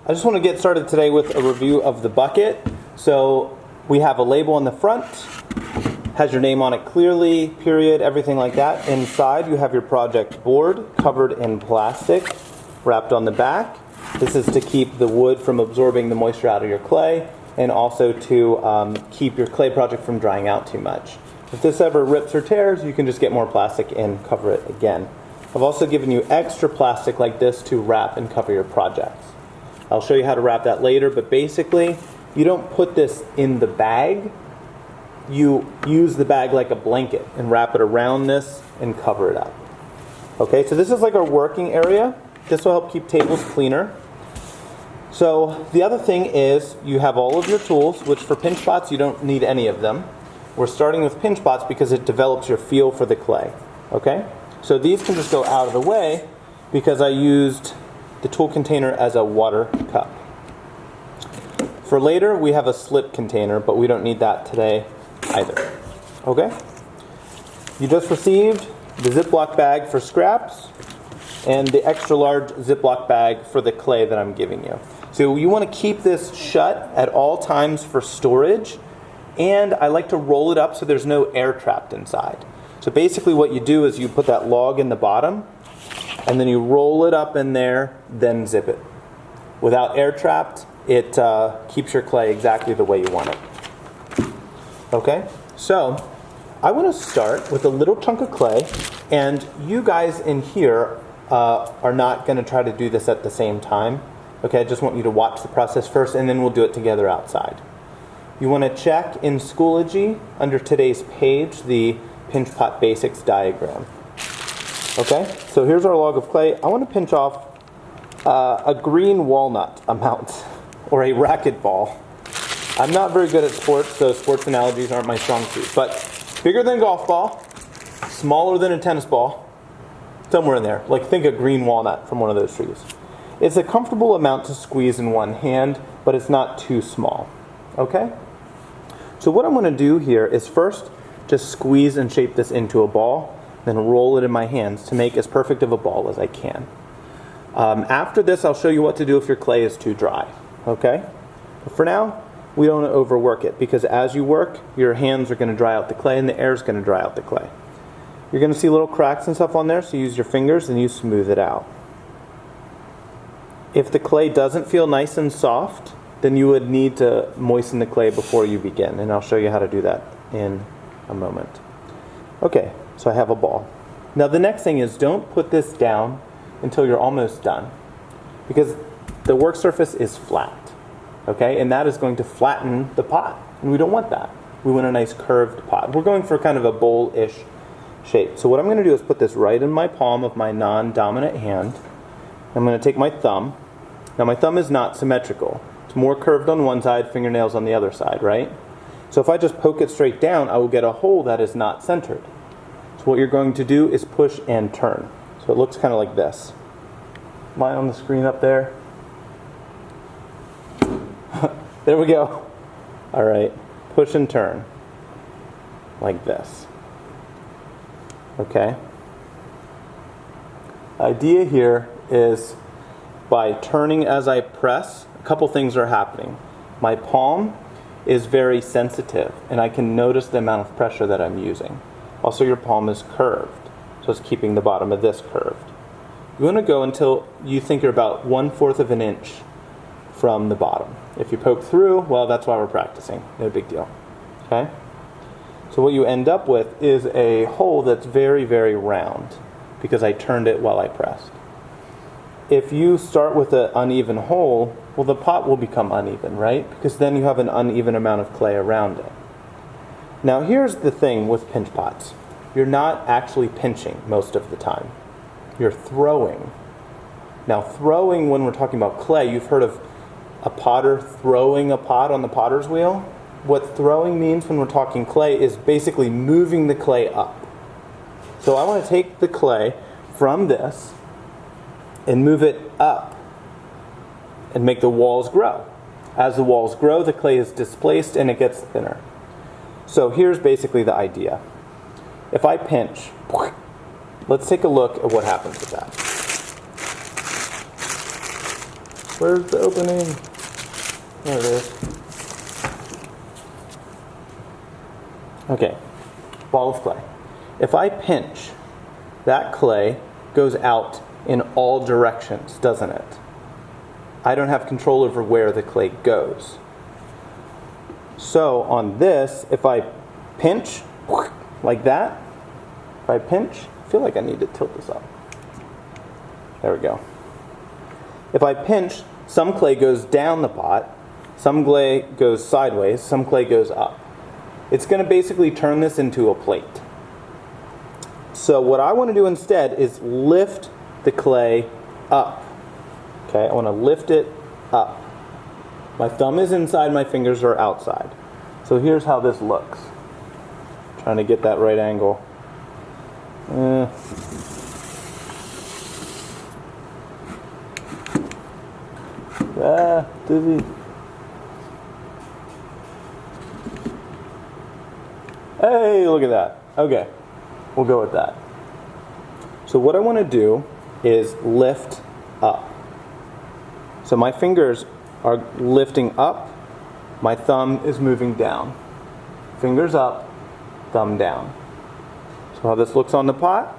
I just want to get started today with a review of the bucket. So we have a label on the front, has your name on it clearly, period, everything like that. Inside you have your project board covered in plastic, wrapped on the back. This is to keep the wood from absorbing the moisture out of your clay, and also to keep your clay project from drying out too much. If this ever rips or tears, you can just get more plastic and cover it again. I've also given you extra plastic like this to wrap and cover your projects. I'll show you how to wrap that later, but basically, you don't put this in the bag. You use the bag like a blanket and wrap it around this and cover it up. Okay, so this is like our working area. This will help keep tables cleaner. So the other thing is you have all of your tools, which for pinch pots, you don't need any of them. We're starting with pinch pots because it develops your feel for the clay. Okay, so these can just go out of the way because I used the tool container as a water cup. For later, we have a slip container, but we don't need that today either. Okay? You just received the Ziploc bag for scraps and the extra large Ziploc bag for the clay that I'm giving you. So you want to keep this shut at all times for storage, and I like to roll it up so there's no air trapped inside. So basically what you do is you put that log in the bottom, and then you roll it up in there, then zip it. Without air trapped, it keeps your clay exactly the way you want it. Okay, so I want to start with a little chunk of clay, and you guys in here are not going to try to do this at the same time. Okay, I just want you to watch the process first, and then we'll do it together outside. You want to check in Schoology under today's page the pinch pot basics diagram. Okay, so here's our log of clay. I want to pinch off a green walnut amount, or a racquetball. I'm not very good at sports, so sports analogies aren't my strong suit. But bigger than a golf ball, smaller than a tennis ball, somewhere in there. Like think a green walnut from one of those trees. It's a comfortable amount to squeeze in one hand, but it's not too small. Okay? So what I'm going to do here is first just squeeze and shape this into a ball, then roll it in my hands to make as perfect of a ball as I can. After this, I'll show you what to do if your clay is too dry. Okay? But for now, we don't want to overwork it, because as you work, your hands are going to dry out the clay and the air is going to dry out the clay. You're going to see little cracks and stuff on there, so use your fingers and you smooth it out. If the clay doesn't feel nice and soft, then you would need to moisten the clay before you begin, and I'll show you how to do that in a moment. Okay, so I have a ball. Now the next thing is, don't put this down until you're almost done, because the work surface is flat. Okay, and that is going to flatten the pot, and we don't want that. We want a nice curved pot. We're going for kind of a bowl-ish shape. So what I'm going to do is put this right in my palm of my non-dominant hand. I'm going to take my thumb. Now my thumb is not symmetrical. It's more curved on one side, fingernails on the other side, right? So if I just poke it straight down, I will get a hole that is not centered. So what you're going to do is push and turn. So it looks kind of like this. Am I on the screen up there? There we go. All right, push and turn, like this. Okay. The idea here is by turning as I press, a couple things are happening. My palm is very sensitive, and I can notice the amount of pressure that I'm using. Also, your palm is curved, so it's keeping the bottom of this curved. You want to go until you think you're about 1/4 of an inch from the bottom. If you poke through, well, that's why we're practicing. No big deal. Okay? So what you end up with is a hole that's very, very round, because I turned it while I pressed. If you start with an uneven hole, well, the pot will become uneven, right? Because then you have an uneven amount of clay around it. Now here's the thing with pinch pots. You're not actually pinching most of the time. You're throwing. Now throwing, when we're talking about clay, you've heard of a potter throwing a pot on the potter's wheel. What throwing means when we're talking clay is basically moving the clay up. So I want to take the clay from this and move it up and make the walls grow. As the walls grow, the clay is displaced and it gets thinner. So here's basically the idea. If I pinch, let's take a look at what happens with that. Where's the opening? There it is. Okay, ball of clay. If I pinch, that clay goes out in all directions, doesn't it? I don't have control over where the clay goes. So on this, if I pinch like that, if I pinch, I feel like I need to tilt this up. There we go. If I pinch, some clay goes down the pot, some clay goes sideways, some clay goes up. It's going to basically turn this into a plate. So what I want to do instead is lift the clay up. Okay, I want to lift it up. My thumb is inside, my fingers are outside. So here's how this looks. Trying to get that right angle. Dizzy. Hey, look at that. Okay, we'll go with that. So what I want to do is lift up. So my fingers are lifting up, my thumb is moving down. Fingers up, thumb down. So how this looks on the pot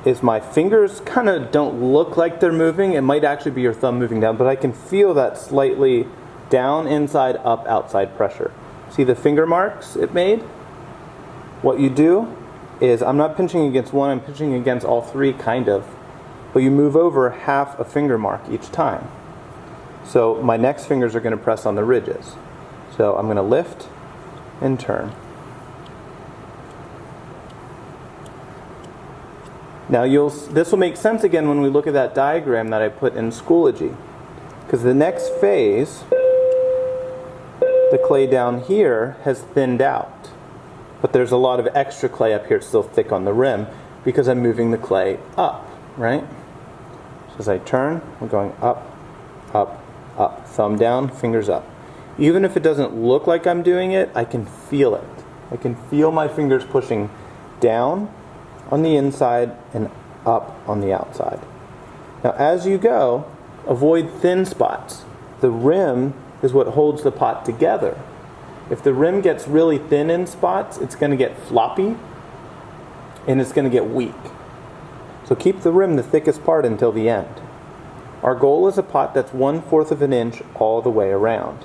is my fingers kind of don't look like they're moving. It might actually be your thumb moving down, but I can feel that slightly down, inside, up, outside pressure. See the finger marks it made? What you do is, I'm not pinching against one, I'm pinching against all three, kind of. But you move over half a finger mark each time. So my next fingers are going to press on the ridges. So I'm going to lift and turn. Now this will make sense again when we look at that diagram that I put in Schoology. Because the next phase, the clay down here has thinned out. But there's a lot of extra clay up here, it's still thick on the rim, because I'm moving the clay up, right? So as I turn, I'm going up, up, up. Thumb down, fingers up. Even if it doesn't look like I'm doing it, I can feel it. I can feel my fingers pushing down on the inside and up on the outside. Now as you go, avoid thin spots. The rim is what holds the pot together. If the rim gets really thin in spots, it's going to get floppy and it's going to get weak. So keep the rim the thickest part until the end. Our goal is a pot that's 1/4 of an inch all the way around.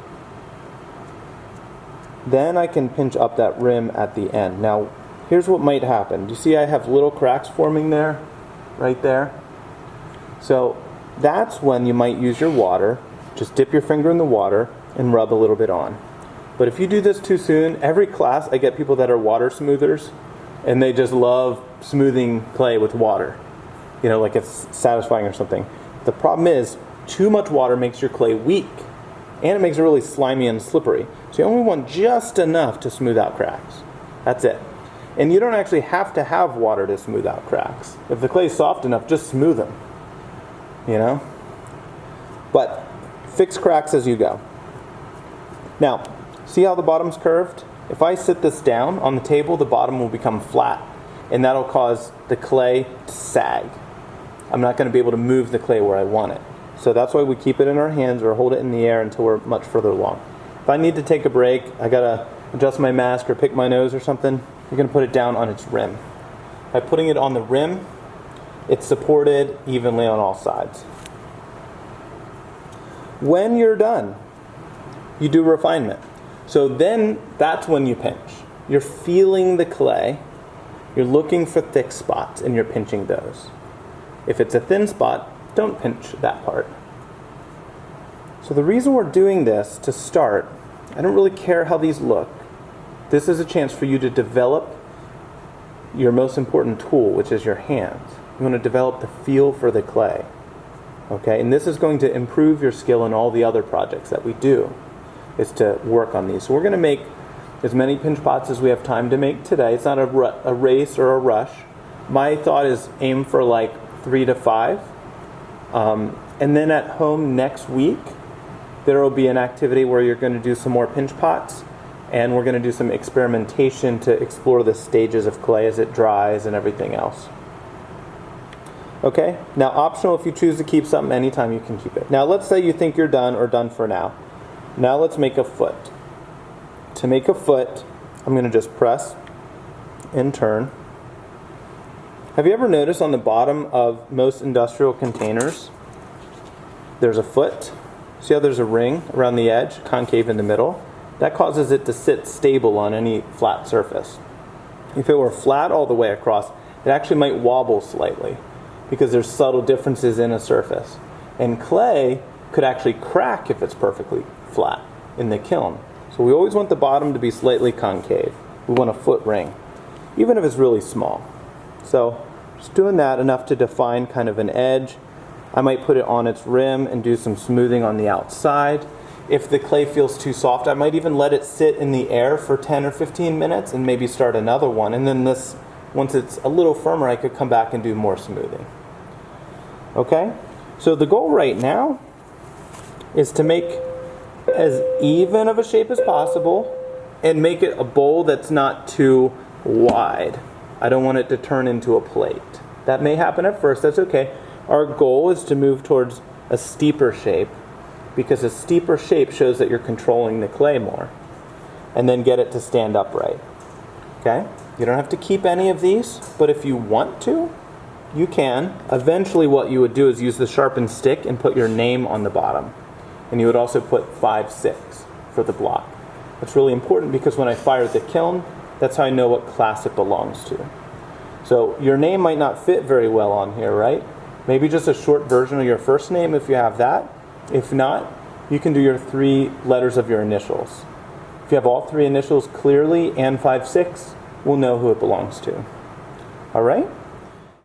Then I can pinch up that rim at the end. Now, here's what might happen. Do you see I have little cracks forming there? Right there? So that's when you might use your water. Just dip your finger in the water and rub a little bit on. But if you do this too soon, every class I get people that are water smoothers and they just love smoothing clay with water. You know, like it's satisfying or something. The problem is, too much water makes your clay weak and it makes it really slimy and slippery. So you only want just enough to smooth out cracks. That's it. And you don't actually have to have water to smooth out cracks. If the clay is soft enough, just smooth them. You know? But fix cracks as you go. Now, see how the bottom's curved? If I sit this down on the table, the bottom will become flat. And that'll cause the clay to sag. I'm not going to be able to move the clay where I want it. So that's why we keep it in our hands or hold it in the air until we're much further along. If I need to take a break, I got to adjust my mask or pick my nose or something, you're going to put it down on its rim. By putting it on the rim, it's supported evenly on all sides. When you're done, you do refinement. So then that's when you pinch. You're feeling the clay, you're looking for thick spots, and you're pinching those. If it's a thin spot, don't pinch that part. So the reason we're doing this to start, I don't really care how these look. This is a chance for you to develop your most important tool, which is your hands. You want to develop the feel for the clay. Okay, and this is going to improve your skill in all the other projects that we do, is to work on these. So we're going to make as many pinch pots as we have time to make today. It's not a race or a rush. My thought is aim for like 3 to 5. And then at home next week, there will be an activity where you're going to do some more pinch pots, and we're going to do some experimentation to explore the stages of clay as it dries and everything else. Okay, now optional, if you choose to keep something anytime, you can keep it. Now let's say you think you're done or done for now. Now let's make a foot. To make a foot, I'm going to just press and turn. Have you ever noticed on the bottom of most industrial containers, there's a foot? See how there's a ring around the edge, concave in the middle? That causes it to sit stable on any flat surface. If it were flat all the way across, it actually might wobble slightly because there's subtle differences in a surface. And clay could actually crack if it's perfectly flat in the kiln. So we always want the bottom to be slightly concave. We want a foot ring, even if it's really small. So just doing that enough to define kind of an edge. I might put it on its rim and do some smoothing on the outside. If the clay feels too soft, I might even let it sit in the air for 10 or 15 minutes and maybe start another one. And then this, once it's a little firmer, I could come back and do more smoothing. Okay? So the goal right now is to make as even of a shape as possible and make it a bowl that's not too wide. I don't want it to turn into a plate. That may happen at first, that's okay. Our goal is to move towards a steeper shape, because a steeper shape shows that you're controlling the clay more. And then get it to stand upright. Okay? You don't have to keep any of these, but if you want to, you can. Eventually what you would do is use the sharpened stick and put your name on the bottom. And you would also put 5, 6 for the block. That's really important because when I fire the kiln, that's how I know what class it belongs to. So your name might not fit very well on here, right? Maybe just a short version of your first name if you have that. If not, you can do your 3 letters of your initials. If you have all 3 initials clearly and 5, 6, we'll know who it belongs to. All right?